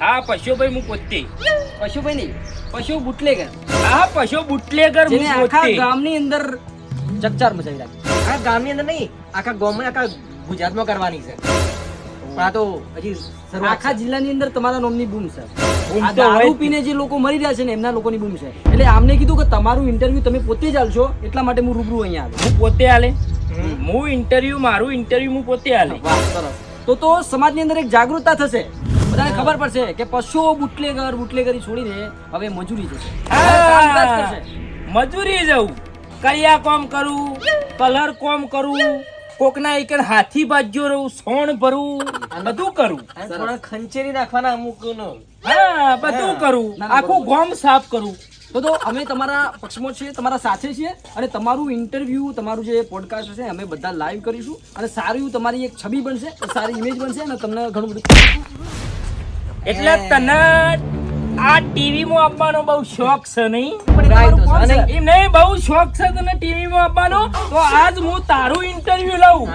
હા પશુભાઈ હું પોતે. પશુભાઈ નહીં, પશુ બુટલેગર. હા પશુ બુટલેગર હું જેને આખા પોતે. ગામની અંદર ચકચાર મચાવી રાખી. આ ગામની અંદર નહીં, આખા ગામમાં, આખા ગુજરાતમાં કરવાની છે. પણ આ તો હજી શરૂઆત આખા છે. જિલ્લાની અંદર તમારા નામની બૂમ છે. બૂમ આ તો હોય જ દારૂ ને. પીને જે લોકો મરી રહ્યા છે ને એમના લોકોની બૂમ છે. એટલે આમને કીધું કે તમારું ઇન્ટરવ્યુ તમે પોતે જ આલશો, એટલા માટે હું રૂબરૂ અહીંયા આવ્યો. હું પોતે આલે. હું ઇન્ટરવ્યુ મારું ઇન્ટરવ્યુ હું પોતે આલે. વાહ, સરસ. તો સમાજની અંદર એક જાગૃતતા થશે. બધાને ખબર પડશે કે પશુઓ બુટલેગરી છોડીને હવે મજૂરી જશે. કામકાજ હા કરશે. મજૂરી જવું, કડિયા કામ કરું, કલર કામ કરું, કોકના એક હાથી બાજ્યો રહું, સોણ ભરું, બધું કરું. અને થોડા ખંચેરી નાખવાના અમુકનો. હા બધું કરું. ના, ના, આખું બરોબર. ગામ સાફ કરું. તો અમે તમારા પક્ષમાં છીએ, તમારા સાથે છીએ અને તમારું ઇન્ટરવ્યુ, તમારું જે પોડકાસ્ટ છે અમે બધા લાઈવ કરીશું અને સારું એવું તમારી એક છબી બનશે, સારી ઇમેજ બનશે અને તમને ઘણું બધું. એટલે તને આ ટીવી માં આપવાનો બહુ શોખ છે નહીં? પણ એ તમારું કોણ છે? એમ નહીં, બહુ શોખ છે તને ટીવી માં આપવાનો. તો આજ હું તારું ઇન્ટરવ્યુ લઉં.